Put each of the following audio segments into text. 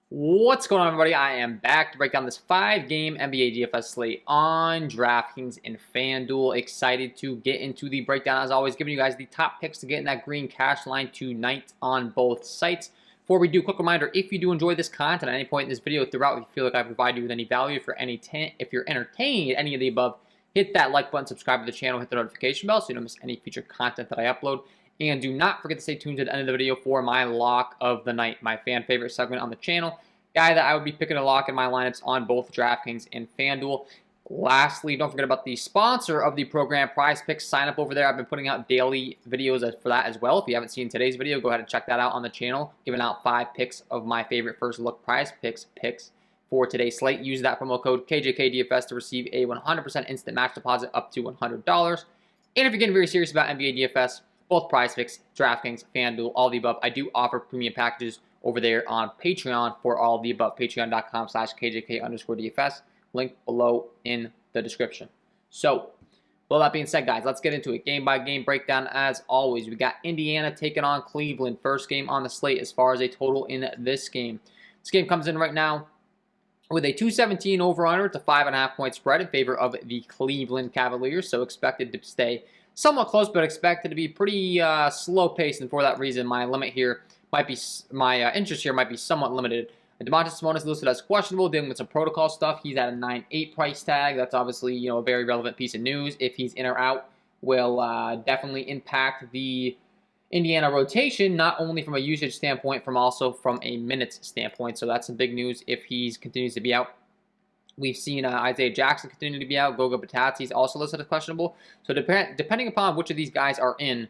What's going on, everybody? I am back to break down this 5-game NBA DFS slate on DraftKings and FanDuel. Excited to get into the breakdown. As always, giving you guys the top picks to get in that green cash line tonight on both sites. Before we do, quick reminder, if you do enjoy this content at any point in this video throughout, if you feel like I provide you with any value, if you're entertained at any of the above, hit that like button, subscribe to the channel, hit the notification bell so you don't miss any future content that I upload. And do not forget to stay tuned to the end of the video for my lock of the night, my fan favorite segment on the channel. Guy that I would be picking a lock in my lineups on both DraftKings and FanDuel. Lastly, don't forget about the sponsor of the program, Prize Picks. Sign up over there. I've been putting out daily videos for that as well. If you haven't seen today's video, go ahead and check that out on the channel. Giving out 5 picks of my favorite first look Prize Picks for today's slate. Use that promo code KJK DFS to receive a 100% instant match deposit up to $100. And if you're getting very serious about NBA DFS, both Prize Picks, DraftKings, FanDuel, all the above, I do offer premium packages over there on Patreon for all of the above. Patreon.com/KJK_DFS. Link below in the description. So, with all that being said, guys, let's get into it. Game by game breakdown as always. We got Indiana taking on Cleveland. First game on the slate as far as a total in this game. This game comes in right now with a 217 over-under. It's a 5.5 point spread in favor of the Cleveland Cavaliers. So expected to stay somewhat close, but expected to be pretty slow paced. And for that reason, my interest here might be somewhat limited. Domantas Sabonis listed as questionable, dealing with some protocol stuff. He's at a 9.8 price tag. That's obviously a very relevant piece of news. If he's in or out, will definitely impact the Indiana rotation, not only from a usage standpoint, also from a minutes standpoint. So that's some big news if he continues to be out. We've seen Isaiah Jackson continue to be out. Goga Batati is also listed as questionable. So depending upon which of these guys are in,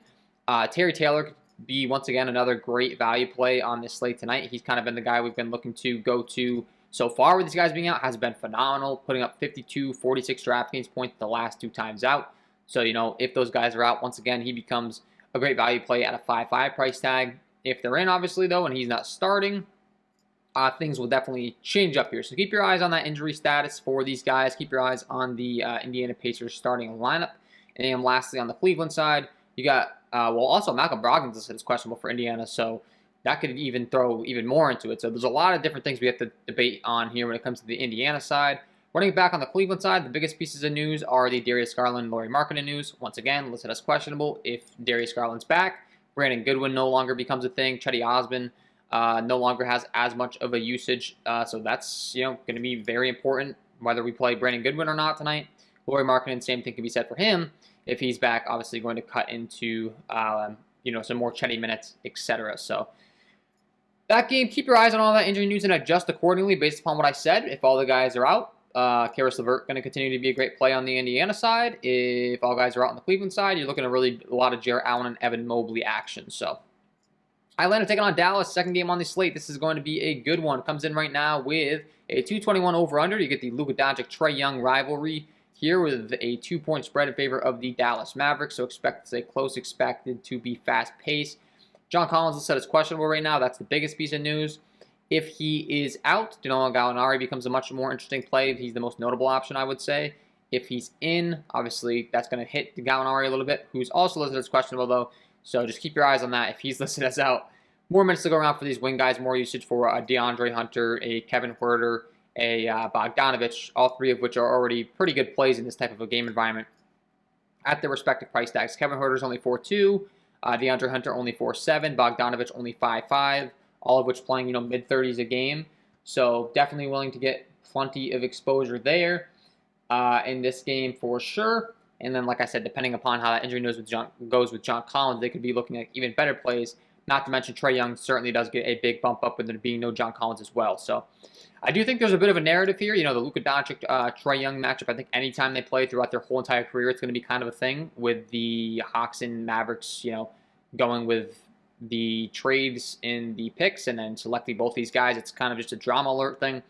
Terry Taylor could be, once again, another great value play on this slate tonight. He's kind of been the guy we've been looking to go to so far with these guys being out. Has been phenomenal, putting up 52, 46 DraftKings points the last 2 times out. So, if those guys are out, once again, he becomes a great value play at a 5.5 price tag. If they're in, obviously, though, and he's not starting, things will definitely change up here. So keep your eyes on that injury status for these guys. Keep your eyes on the Indiana Pacers starting lineup. And then lastly, on the Cleveland side, you got, also Malcolm Brogdon is questionable for Indiana, so that could even throw even more into it. So there's a lot of different things we have to debate on here when it comes to the Indiana side. Running back on the Cleveland side, the biggest pieces of news are the Darius Garland and Lauri Markkanen news. Once again, listed as questionable. If Darius Garland's back, Brandon Goodwin no longer becomes a thing. Chetty Osman no longer has as much of a usage, so that's going to be very important whether we play Brandon Goodwin or not tonight. Lauri Markkanen, same thing can be said for him. If he's back, obviously going to cut into some more Chetty minutes, etc. So that game, keep your eyes on all that injury news and adjust accordingly based upon what I said. If all the guys are out, Karis LeVert going to continue to be a great play on the Indiana side. If all guys are out on the Cleveland side, you're looking at a lot of Jarrett Allen and Evan Mobley action. So Atlanta taking on Dallas, second game on the slate. This is going to be a good one. Comes in right now with a 221 over-under. You get the Luka Doncic-Trae Young rivalry here with a 2-point spread in favor of the Dallas Mavericks. So expect to close, expected to be fast-paced. John Collins listed as questionable right now. That's the biggest piece of news. If he is out, Danilo Gallinari becomes a much more interesting play. He's the most notable option, I would say. If he's in, obviously that's going to hit Gallinari a little bit, who's also listed as questionable, though. So just keep your eyes on that. If he's listed as out, more minutes to go around for these wing guys, more usage for a DeAndre Hunter, a Kevin Huerter, a Bogdanovich, all 3 of which are already pretty good plays in this type of a game environment at their respective price tags. Kevin Huerter's only 4.2, DeAndre Hunter only 4.7, Bogdanovich only 5.5, all of which playing mid-30s a game. So definitely willing to get plenty of exposure there in this game for sure. And then, like I said, depending upon how that injury news goes with John Collins, they could be looking at even better plays. Not to mention Trae Young certainly does get a big bump up with there being no John Collins as well. So I do think there's a bit of a narrative here. The Luka Doncic, Trae Young matchup, I think anytime they play throughout their whole entire career, it's going to be kind of a thing with the Hawks and Mavericks, going with the trades in the picks and then selecting both these guys. It's kind of just a drama alert thing.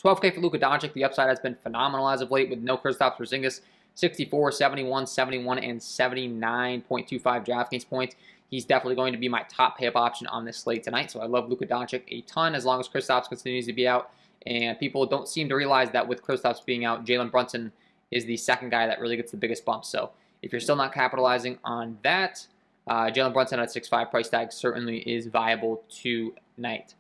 12K for Luka Doncic. The upside has been phenomenal as of late with no Kristaps Porzingis. 64, 71, 71, and 79.25 DraftKings points. He's definitely going to be my top pay-up option on this slate tonight. So I love Luka Doncic a ton as long as Kristaps continues to be out. And people don't seem to realize that with Kristaps being out, Jalen Brunson is the second guy that really gets the biggest bump. So if you're still not capitalizing on that, Jalen Brunson at 6.5 price tag certainly is viable tonight.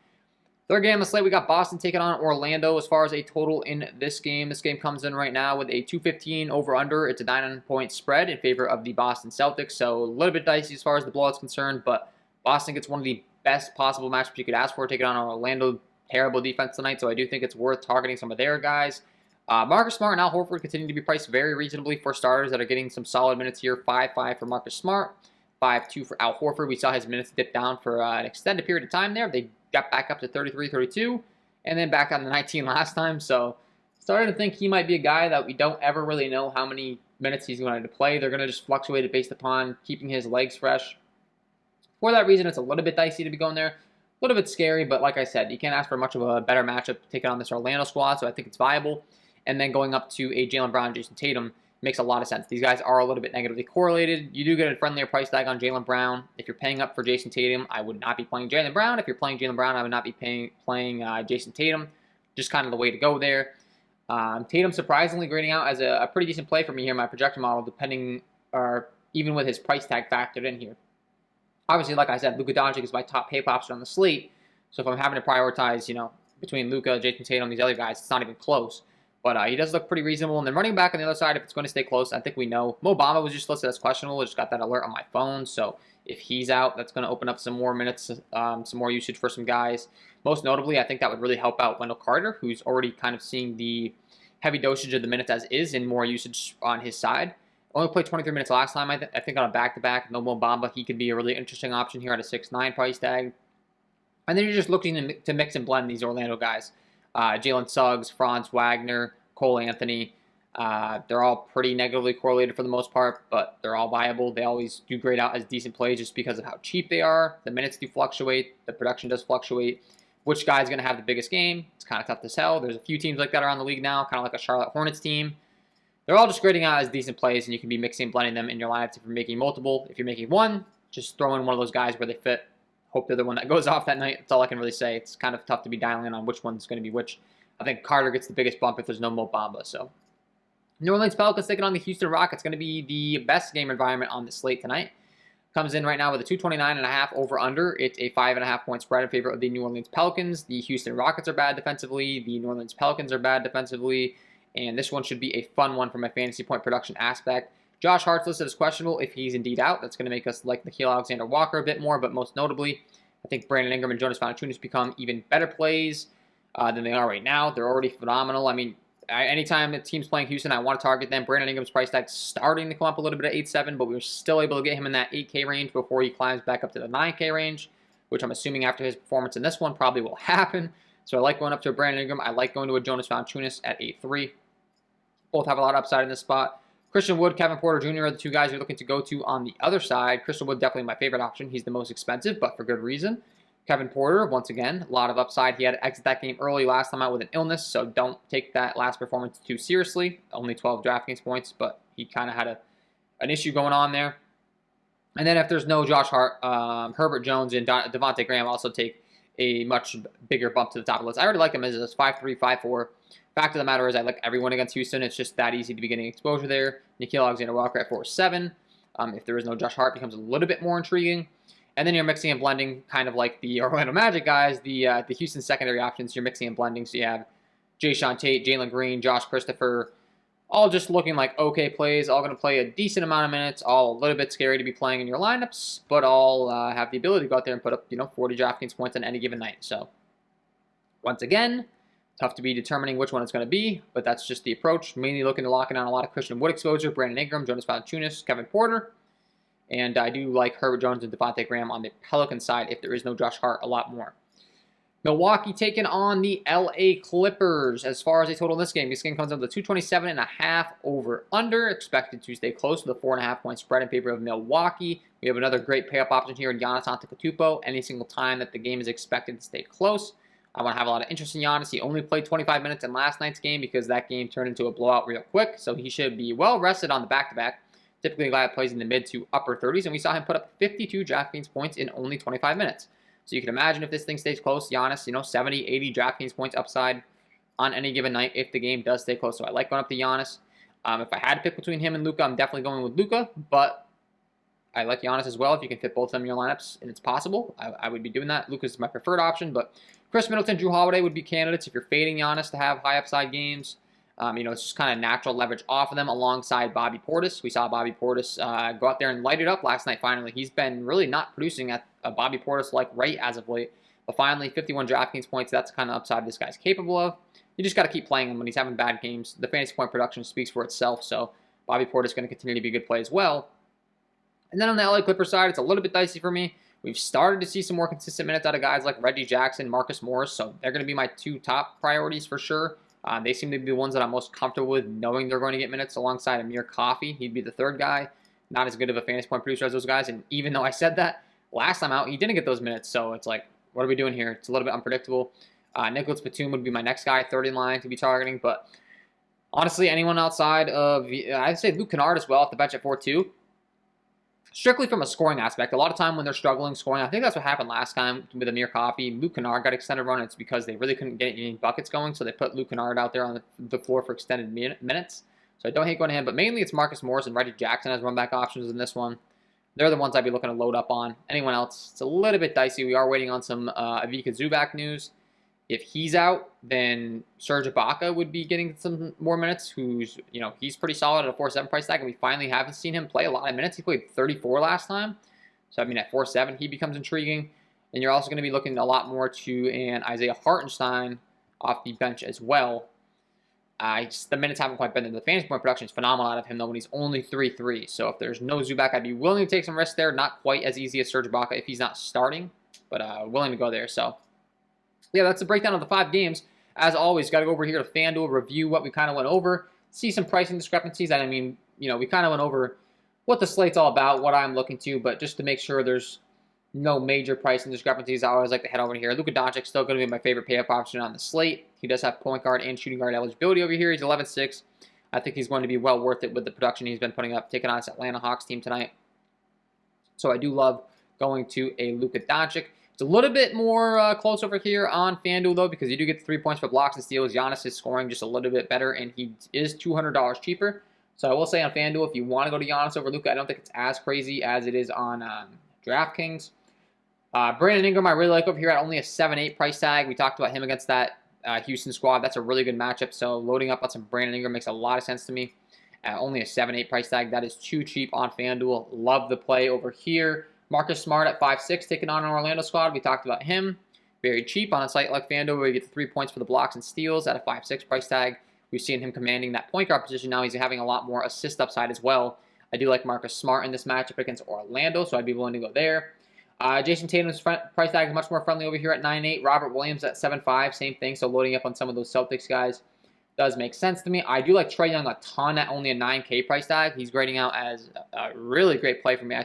Third game on the slate, we got Boston taking on Orlando as far as a total in this game. This game comes in right now with a 215 over-under. It's a 9-point spread in favor of the Boston Celtics, so a little bit dicey as far as the blowout's concerned, but Boston gets one of the best possible matchups you could ask for, taking on Orlando. Terrible defense tonight, so I do think it's worth targeting some of their guys. Marcus Smart and Al Horford continue to be priced very reasonably for starters that are getting some solid minutes here. 5-5 for Marcus Smart, 5-2 for Al Horford. We saw his minutes dip down for an extended period of time there. They got back up to 33, 32, and then back on the 19 last time. So starting to think he might be a guy that we don't ever really know how many minutes he's going to play. They're going to just fluctuate it based upon keeping his legs fresh. For that reason, it's a little bit dicey to be going there. A little bit scary, but like I said, you can't ask for much of a better matchup taking on this Orlando squad, so I think it's viable. And then going up to a Jaylen Brown, Jason Tatum makes a lot of sense. These guys are a little bit negatively correlated. You do get a friendlier price tag on Jaylen Brown. If you're paying up for Jason Tatum, I would not be playing Jaylen Brown. If you're playing Jaylen Brown, I would not be playing Jason Tatum. Just kind of the way to go there. Tatum surprisingly grading out as a pretty decent play for me here in my projection model, depending or even with his price tag factored in here. Obviously, like I said, Luka Doncic is my top pay option on the slate. So if I'm having to prioritize, between Luka, Jason Tatum, these other guys, it's not even close. But he does look pretty reasonable. And then running back on the other side, if it's going to stay close, I think we know. Mo Bamba was just listed as questionable. I just got that alert on my phone. So if he's out, that's going to open up some more minutes, some more usage for some guys. Most notably, I think that would really help out Wendell Carter, who's already kind of seeing the heavy dosage of the minutes as is and more usage on his side. Only played 23 minutes last time, I think on a back-to-back. No Mo Bamba, he could be a really interesting option here at a 6'9 price tag. And then you're just looking to mix and blend these Orlando guys. Jalen Suggs, Franz Wagner, Cole Anthony. They're all pretty negatively correlated for the most part, but they're all viable. They always do grade out as decent plays just because of how cheap they are. The minutes do fluctuate. The production does fluctuate. Which guy's going to have the biggest game? It's kind of tough to tell. There's a few teams like that around the league now, kind of like a Charlotte Hornets team. They're all just grading out as decent plays, and you can be mixing and blending them in your lineups if you're making multiple. If you're making one, just throw in one of those guys where they fit. Hope they're the one that goes off that night. That's all I can really say. It's kind of tough to be dialing in on which one's going to be which. I think Carter gets the biggest bump if there's no Mo Bamba. So, New Orleans Pelicans taking on the Houston Rockets. Going to be the best game environment on the slate tonight. Comes in right now with a 229.5 over-under. It's a 5.5-point spread in favor of the New Orleans Pelicans. The Houston Rockets are bad defensively. The New Orleans Pelicans are bad defensively. And this one should be a fun one from a fantasy point production aspect. Josh Hart's listed as questionable if he's indeed out. That's going to make us like Nickeil Alexander-Walker a bit more, but most notably, I think Brandon Ingram and Jonas Valanciunas become even better plays than they are right now. They're already phenomenal. I mean, anytime a team's playing Houston, I want to target them. Brandon Ingram's price tag's starting to come up a little bit at 8.7, but we were still able to get him in that 8K range before he climbs back up to the 9K range, which I'm assuming after his performance in this one probably will happen. So I like going up to a Brandon Ingram. I like going to a Jonas Valanciunas at 8.3. Both have a lot of upside in this spot. Christian Wood, Kevin Porter Jr. are the two guys you're looking to go to on the other side. Christian Wood definitely my favorite option. He's the most expensive, but for good reason. Kevin Porter, once again, a lot of upside. He had to exit that game early last time out with an illness, so don't take that last performance too seriously. Only 12 DraftKings points, but he kind of had an issue going on there. And then if there's no Josh Hart, Herbert Jones and Devontae Graham also take a much bigger bump to the top of the list. I already like them as 5.3, 5.4. Fact of the matter is I like everyone against Houston. It's just that easy to be getting exposure there. Nickeil Alexander-Walker at 4.7. If there is no Josh Hart, it becomes a little bit more intriguing. And then you're mixing and blending, kind of like the Orlando Magic guys, the Houston secondary options. You're mixing and blending. So you have Jayshawn Tate, Jalen Green, Josh Christopher, all just looking like okay plays, all going to play a decent amount of minutes, all a little bit scary to be playing in your lineups, but all have the ability to go out there and put up 40 DraftKings points on any given night. So once again, tough to be determining which one it's going to be, but that's just the approach. Mainly looking to lock in on a lot of Christian Wood exposure, Brandon Ingram, Jonas Valanciunas, Kevin Porter. And I do like Herbert Jones and Devontae Graham on the Pelican side if there is no Josh Hart a lot more. Milwaukee taking on the LA Clippers. As far as a total in this game comes up to 227.5 over-under. Expected to stay close to the 4.5-point spread in favor of Milwaukee. We have another great pay-up option here in Giannis Antetokounmpo. Any single time that the game is expected to stay close. I want to have a lot of interest in Giannis. He only played 25 minutes in last night's game because that game turned into a blowout real quick. So he should be well rested on the back-to-back. Typically, a guy that plays in the mid to upper 30s, and we saw him put up 52 DraftKings points in only 25 minutes. So you can imagine if this thing stays close, Giannis, 70, 80 DraftKings points upside on any given night if the game does stay close. So I like going up to Giannis. If I had to pick between him and Luka, I'm definitely going with Luka, but I like Giannis as well. If you can fit both of them in your lineups and it's possible, I would be doing that. Luka's my preferred option, but Chris Middleton, Drew Holiday would be candidates if you're fading Giannis to have high upside games. It's just kind of natural leverage off of them alongside Bobby Portis. We saw Bobby Portis go out there and light it up last night finally. He's been really not producing at a Bobby Portis-like rate as of late. But finally, 51 DraftKings points, that's the kind of upside this guy's capable of. You just got to keep playing him when he's having bad games. The fantasy point production speaks for itself, so Bobby Portis is going to continue to be a good play as well. And then on the LA Clippers side, it's a little bit dicey for me. We've started to see some more consistent minutes out of guys like Reggie Jackson, Marcus Morris, so they're going to be my two top priorities for sure. They seem to be the ones that I'm most comfortable with, knowing they're going to get minutes alongside Amir Coffey. He'd be the third guy. Not as good of a fantasy point producer as those guys, and even though I said that last time out, he didn't get those minutes, so it's like, what are we doing here? It's a little bit unpredictable. Nicholas Batum would be my next guy, third in line to be targeting, but honestly, anyone outside of, I'd say Luke Kennard as well off the bench at 4-2. Strictly from a scoring aspect, a lot of time when they're struggling scoring, I think that's what happened last time with Amir Coffey. Luke Kennard got extended run. It's because they really couldn't get any buckets going, so they put Luke Kennard out there on the floor for extended minutes. So I don't hate going to him, but mainly it's Marcus Morris and Reggie Jackson as run back options in this one. They're the ones I'd be looking to load up on. Anyone else, it's a little bit dicey. We are waiting on some Ivica Zubac news. If he's out, then Serge Ibaka would be getting some more minutes, he's pretty solid at a 4.7 price tag, and we finally haven't seen him play a lot of minutes. He played 34 last time. So, at 4.7, he becomes intriguing. And you're also going to be looking a lot more to an Isaiah Hartenstein off the bench as well. The minutes haven't quite been there. The fantasy point production is phenomenal out of him, though, when he's only 3-3. So, if there's no Zubac, I'd be willing to take some risks there. Not quite as easy as Serge Ibaka if he's not starting, but willing to go there. So, yeah, that's the breakdown of the 5 games. As always, got to go over here to FanDuel, review what we kind of went over, see some pricing discrepancies. We kind of went over what the slate's all about, what I'm looking to, but just to make sure there's no major pricing discrepancies, I always like to head over here. Luka Doncic still going to be my favorite pay-up option on the slate. He does have point guard and shooting guard eligibility over here. He's 11.6. I think he's going to be well worth it with the production he's been putting up, taking on this Atlanta Hawks team tonight. So I do love going to a Luka Doncic. It's a little bit more close over here on FanDuel, though, because you do get 3 points for blocks and steals. Giannis is scoring just a little bit better, and he is $200 cheaper. So I will say on FanDuel, if you want to go to Giannis over Luka, I don't think it's as crazy as it is on DraftKings. Brandon Ingram, I really like over here at only a 7.8 price tag. We talked about him against that Houston squad. That's a really good matchup, so loading up on some Brandon Ingram makes a lot of sense to me. At only a 7.8 price tag, that is too cheap on FanDuel. Love the play over here. Marcus Smart at 5.6, taking on an Orlando squad. We talked about him. Very cheap on a site like FanDuel, where you get the 3 points for the blocks and steals at a 5.6 price tag. We've seen him commanding that point guard position. Now he's having a lot more assist upside as well. I do like Marcus Smart in this matchup against Orlando, so I'd be willing to go there. Jason Tatum's price tag is much more friendly over here at 9.8. Robert Williams at 7.5, same thing. So loading up on some of those Celtics guys does make sense to me. I do like Trae Young a ton at only a 9K price tag. He's grading out as a really great play for me.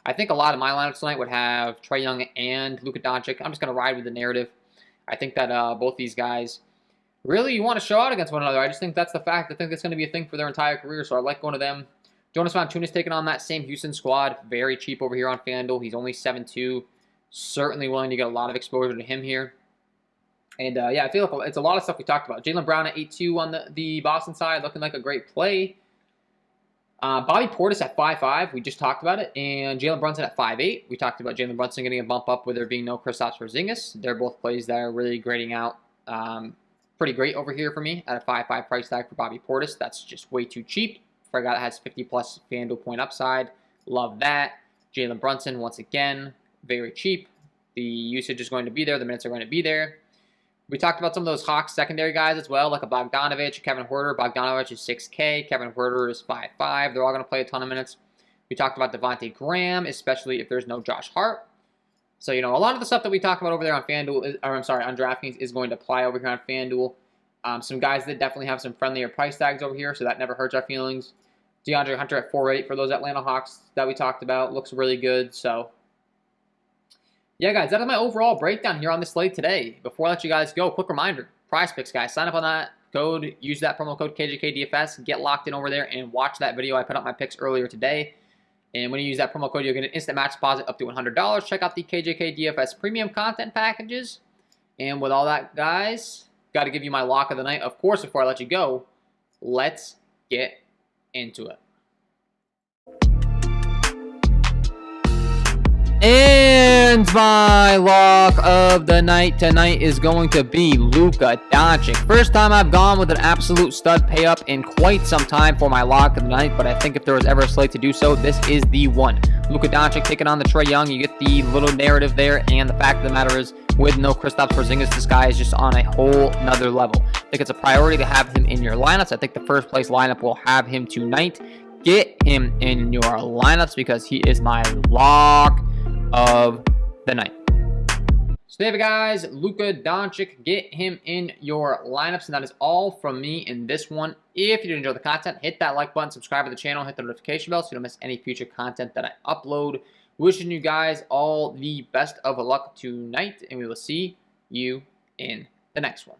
I think a lot of my lineups tonight would have Trae Young and Luka Doncic. I'm just going to ride with the narrative. I think that both these guys really want to show out against one another. I just think that's the fact. I think that's going to be a thing for their entire career, so I like going to them. Jonas Valanciunas taking on that same Houston squad. Very cheap over here on FanDuel. He's only 7.2. Certainly willing to get a lot of exposure to him here. And, I feel like it's a lot of stuff we talked about. Jaylen Brown at 8.2 on the Boston side, looking like a great play. Bobby Portis at 5.5. We just talked about it. And Jalen Brunson at 5.8. We talked about Jalen Brunson getting a bump up with there being no Kristaps Porzingis. They're both plays that are really grading out pretty great over here for me at a 5.5 price tag for Bobby Portis. That's just way too cheap for a guy that has 50-plus FanDuel point upside. Love that. Jalen Brunson, once again, very cheap. The usage is going to be there. The minutes are going to be there. We talked about some of those Hawks secondary guys as well, like a Bogdanovich, Kevin Huerter. Bogdanovich is 6K. Kevin Huerter is 5.5. They're all going to play a ton of minutes. We talked about Devontae Graham, especially if there's no Josh Hart. So, a lot of the stuff that we talked about over there on FanDuel, on DraftKings is going to apply over here on FanDuel. Some guys that definitely have some friendlier price tags over here, so that never hurts our feelings. DeAndre Hunter at 4.8 for those Atlanta Hawks that we talked about. Looks really good, so yeah, guys, that is my overall breakdown here on this slate today. Before I let you guys go, quick reminder, Prize Picks, guys. Sign up on that code. Use that promo code KJK DFS. Get locked in over there and watch that video. I put up my picks earlier today. And when you use that promo code, you'll get an instant match deposit up to $100. Check out the KJK DFS premium content packages. And with all that, guys, got to give you my lock of the night. Of course, before I let you go, let's get into it. And my lock of the night tonight is going to be Luka Doncic. First time I've gone with an absolute stud pay up in quite some time for my lock of the night, but I think if there was ever a slate to do so, this is the one. Luka Doncic taking on the Trae Young. You get the little narrative there, and the fact of the matter is, with no Kristaps Porzingis, this guy is just on a whole nother level. I think it's a priority to have him in your lineups. I think the first place lineup will have him tonight. Get him in your lineups because he is my lock of the night. So there you go, guys. Luka Doncic, get him in your lineups, and that is all from me in this one. If you did enjoy the content, hit that like button, subscribe to the channel, hit the notification bell so you don't miss any future content that I upload. Wishing you guys all the best of luck tonight, and we will see you in the next one.